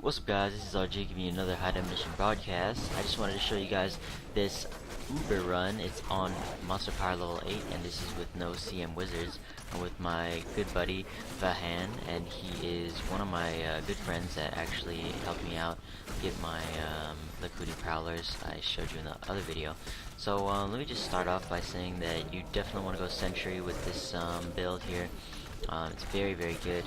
What's up guys, this is RG giving you another high definition broadcast. I just wanted to show you guys this Uber run. It's on Monster Power level 8 and this is with no CM Wizards. I'm with my good buddy Vahan, and he is one of my good friends that actually helped me out get my liquidity prowlers I showed you in the other video. So let me just start off by saying that you definitely want to go Sentry with this build here. It's very good,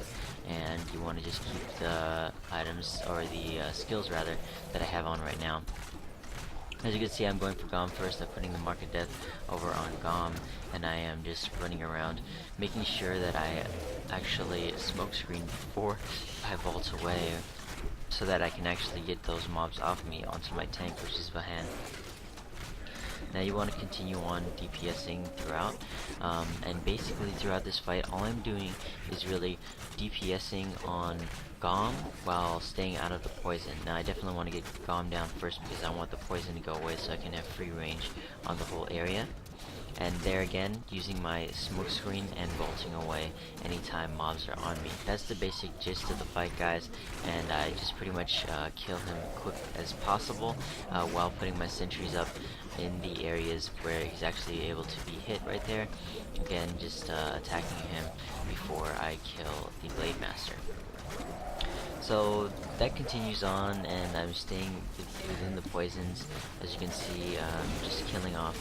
and you want to just keep the items, or the skills rather, that I have on right now. As you can see, I'm going for Ghom first. I'm putting the Mark of Death over on Ghom, and I am just running around making sure that I actually smoke screen before I vault away, so that I can actually get those mobs off me onto my tank, which is Vahan. Now you want to continue on DPSing throughout, and basically throughout this fight all I'm doing is really DPSing on Ghom while staying out of the poison. Now I definitely want to get Ghom down first because I want the poison to go away so I can have free range on the whole area. And there again, using my smoke screen and bolting away anytime mobs are on me. That's the basic gist of the fight, guys, and I just pretty much kill him quick as possible while putting my sentries up in the areas where he's actually able to be hit right there. Again, just attacking him before I kill the Blade Master. So that continues on, and I'm staying within the poisons. As you can see, just killing off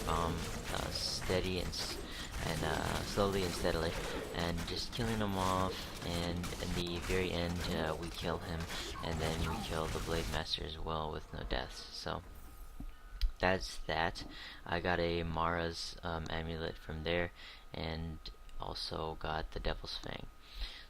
steady and slowly and steadily, and just killing them off. And in the very end, we kill him, and then we kill the Blade Master as well with no deaths. So that's that. I got a Mara's amulet from there, and also got the Devil's Fang.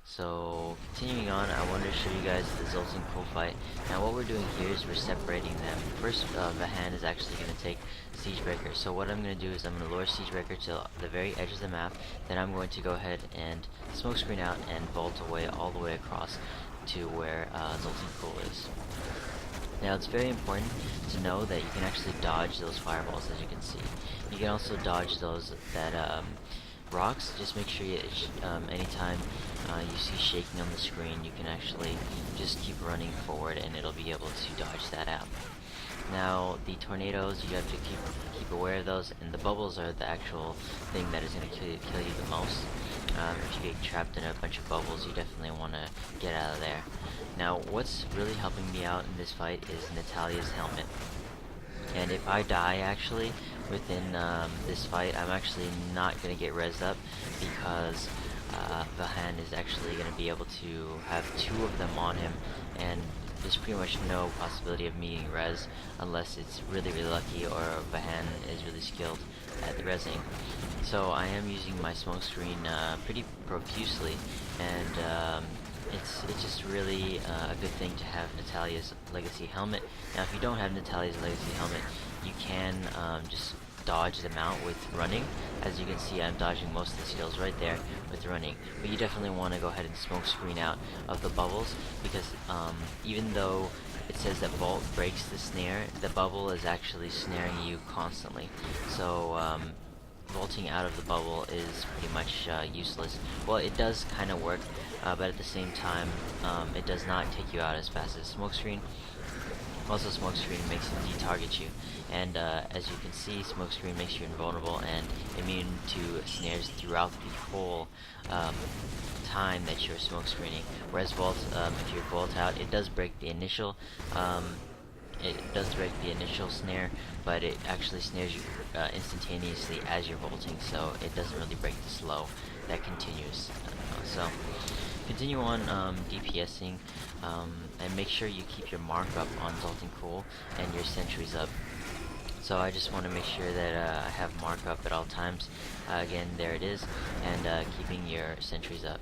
So continuing on, I wanted to show you guys the Zoltun fight. Now what we're doing here is we're separating them. First, Vahan is actually going to take Siegebreaker. So what I'm going to do is I'm going to lure Siegebreaker to the very edge of the map. Then I'm going to go ahead and smoke screen out and vault away all the way across to where Zoltun is. Now it's very important to know that you can actually dodge those fireballs, as you can see. You can also dodge those that rocks. Just make sure you anytime you see shaking on the screen, you can actually just keep running forward and it'll be able to dodge that out. Now the tornadoes, you have to keep aware of those, and the bubbles are the actual thing that is going to kill you the most. If you get trapped in a bunch of bubbles, you definitely want to get out of there. Now what's really helping me out in this fight is Natalia's helmet. And if I die actually within this fight, I'm actually not going to get rezzed up, because Vahan is actually going to be able to have two of them on him, and there's pretty much no possibility of me getting res unless it's really lucky or Vahan is really skilled at the rezzing. So I am using my smoke screen pretty profusely, and it's just really a good thing to have Natalia's Legacy helmet. Now if you don't have Natalia's Legacy helmet, you can just dodge them out with running. As you can see, I'm dodging most of the skills right there with running, but you definitely want to go ahead and smoke screen out of the bubbles, because even though it says that Vault breaks the snare, the bubble is actually snaring you constantly. So vaulting out of the bubble is pretty much useless. Well, it does kind of work, but at the same time, it does not take you out as fast as smokescreen. Also, smokescreen makes him de-target you, and as you can see, smokescreen makes you invulnerable and immune to snares throughout the whole time that you're smokescreening. Whereas Vault, if you vault out, it does break the initial snare, but it actually snares you instantaneously as you're vaulting, so it doesn't really break the slow that continues. So continue on DPSing, and make sure you keep your mark up on Zoltun and your sentries up. So I just want to make sure that I have mark up at all times. Again, there it is, and keeping your sentries up.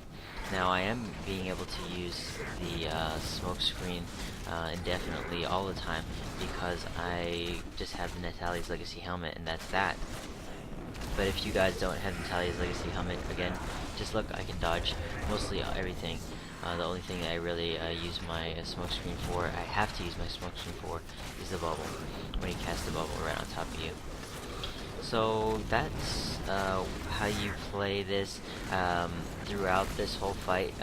Now I am being able to use the smoke screen indefinitely all the time, because I just have Natalia's Legacy helmet, and that's that. But if you guys don't have Natalia's Legacy helmet, again, just look, I can dodge mostly everything. The only thing I really use my smoke screen for, I have to use my smoke screen for, is the bubble, when you cast the bubble right on top of you. So that's how you play this throughout this whole fight.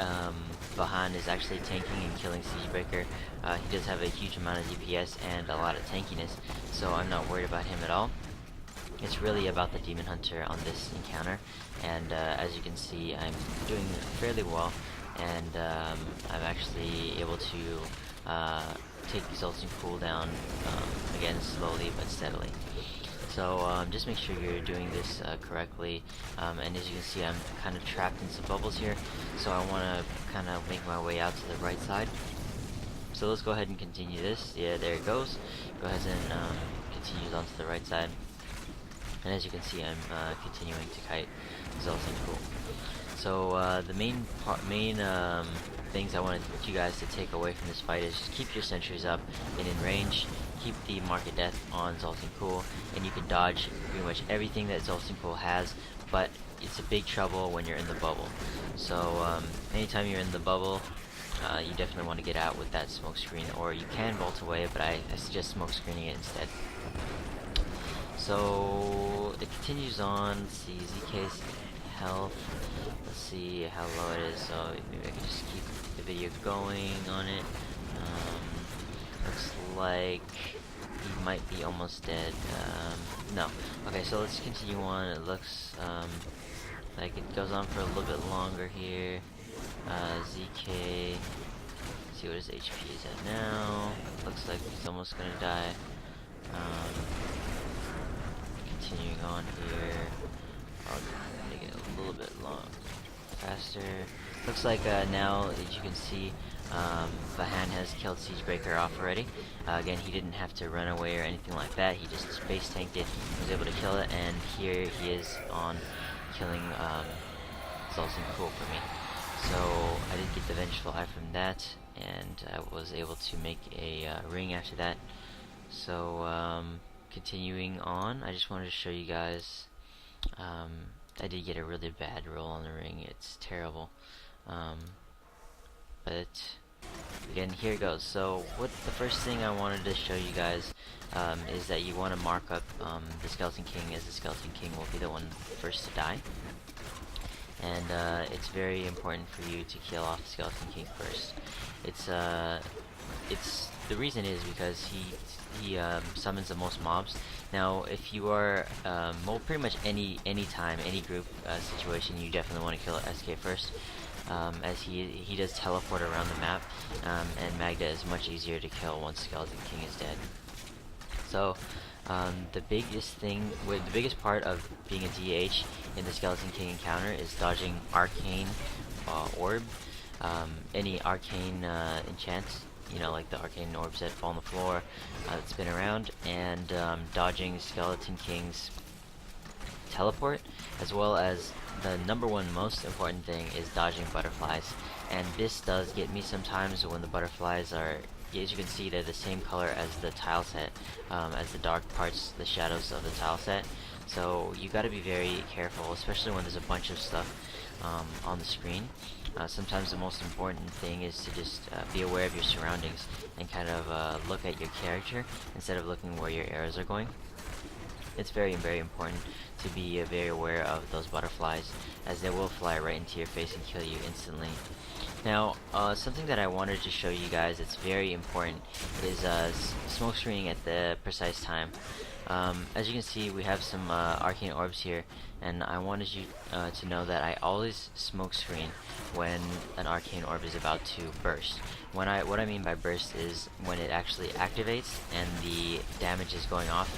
Vahan is actually tanking and killing Siegebreaker. He does have a huge amount of DPS and a lot of tankiness, so I'm not worried about him at all. It's really about the Demon Hunter on this encounter, and as you can see, I'm doing fairly well, and I'm actually able to take Zoltun cooldown again slowly but steadily. So just make sure you're doing this correctly, and as you can see, I'm kind of trapped in some bubbles here, so I want to kind of make my way out to the right side. So let's go ahead and continue this. Yeah, there it goes. Go ahead and continue on to the right side. And as you can see, I'm continuing to kite Zoltun cool. So the main things I wanted you guys to take away from this fight is just keep your sentries up and in range, keep the Mark of Death on Zoltun cool, and you can dodge pretty much everything that Zoltun cool has, but it's a big trouble when you're in the bubble. So anytime you're in the bubble, you definitely want to get out with that smoke screen, or you can vault away, but I suggest smoke screening it instead. So it continues on. Let's see, ZK's health. Let's see how low it is. So maybe I can just keep the video going on it. Looks like he might be almost dead. No. Okay, so let's continue on. It looks like it goes on for a little bit longer here. ZK. See what his HP is at now. Looks like he's almost gonna die. Continuing on here. I'll make it a little bit long, faster. Looks like now, as you can see, Vahan has killed Siegebreaker off already. Again, he didn't have to run away or anything like that. He just space tanked it, was able to kill it, and here he is on killing Zoltun cool for me. So I did get the Vengeful Eye from that, and I was able to make a ring after that. So continuing on, I just wanted to show you guys, I did get a really bad roll on the ring. It's terrible, but again, here it goes. So what the first thing I wanted to show you guys is that you want to mark up the Skeleton King, as the Skeleton King will be the one first to die. And it's very important for you to kill off the Skeleton King first. It's the reason is because he summons the most mobs. Now, if you are well, pretty much any time, any group situation, you definitely want to kill SK first, as he does teleport around the map, and Maghda is much easier to kill once Skeleton King is dead. So the biggest part of being a DH in the Skeleton King encounter is dodging arcane orb, any arcane enchants, you know, like the arcane orbs that fall on the floor that spin around, and dodging Skeleton King's teleport, as well as the number one most important thing is dodging butterflies. And this does get me sometimes when the butterflies are, as you can see, they're the same color as the tile set, as the dark parts, the shadows of the tile set. So you got to be very careful, especially when there's a bunch of stuff on the screen. Sometimes the most important thing is to just be aware of your surroundings and kind of look at your character instead of looking where your arrows are going. It's very, very important to be very aware of those butterflies, as they will fly right into your face and kill you instantly. Now, something that I wanted to show you guys that's very important is smoke screening at the precise time. As you can see, we have some arcane orbs here, and I wanted you to know that I always smoke screen when an arcane orb is about to burst. What I mean by burst is when it actually activates and the damage is going off,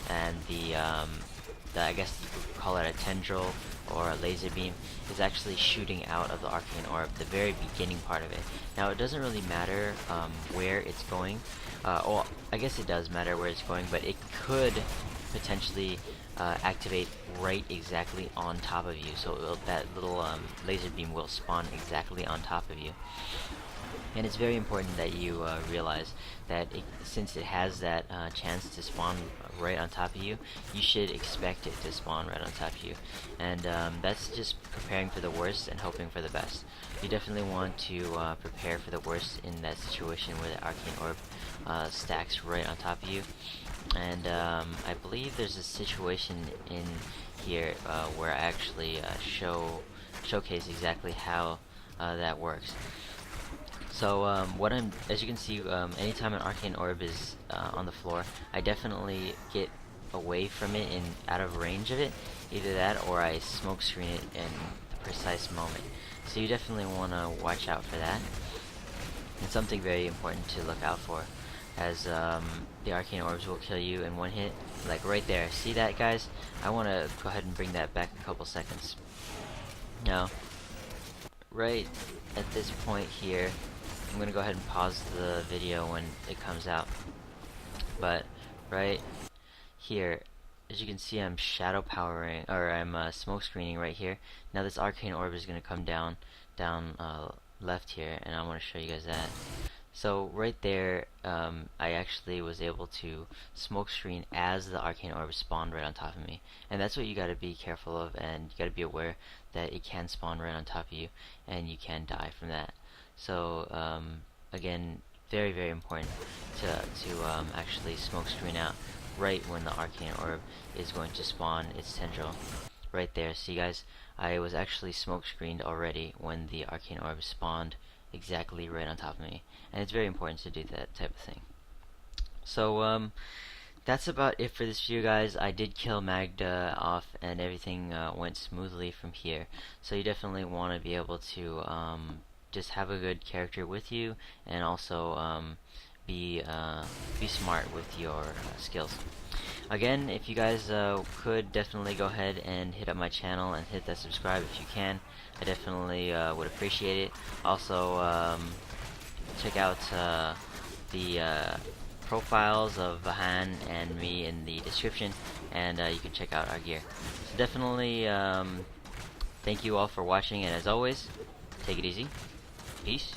and the I guess you could call it a tendril or a laser beam is actually shooting out of the arcane orb, the very beginning part of it. Now, it doesn't really matter where it's going. Well, I guess it does matter where it's going, but it could potentially activate right exactly on top of you. So that little laser beam will spawn exactly on top of you. And it's very important that you realize that since it has that chance to spawn right on top of you, you should expect it to spawn right on top of you. And that's just preparing for the worst and hoping for the best. You definitely want to prepare for the worst in that situation where the arcane orb stacks right on top of you. And I believe there's a situation in here where I actually showcase exactly how that works. So as you can see, anytime an arcane orb is on the floor, I definitely get away from it and out of range of it. Either that or I smoke screen it in the precise moment. So you definitely want to watch out for that. It's something very important to look out for, as the arcane orbs will kill you in one hit. Like right there, see that, guys? I want to go ahead and bring that back a couple seconds. Now, right at this point here, I'm gonna go ahead and pause the video when it comes out. But right here, as you can see, I'm shadow powering, or I'm smoke screening right here. Now this arcane orb is gonna come down left here, and I want to show you guys that. So right there, I actually was able to smoke screen as the arcane orb spawned right on top of me, and that's what you got to be careful of, and you got to be aware that it can spawn right on top of you, and you can die from that. So again, very very important to actually smoke screen out right when the arcane orb is going to spawn its tendril. Right there, see guys, I was actually smoke screened already when the arcane orb spawned exactly right on top of me, and it's very important to do that type of thing. So that's about it for this video, guys. I did kill Maghda off, and everything went smoothly from here. So you definitely want to be able to just have a good character with you, and also be smart with your skills. Again, if you guys could definitely go ahead and hit up my channel and hit that subscribe if you can. I definitely would appreciate it. Also, check out the profiles of Vahan and me in the description, and you can check out our gear. So definitely, thank you all for watching, and as always, take it easy. Peace.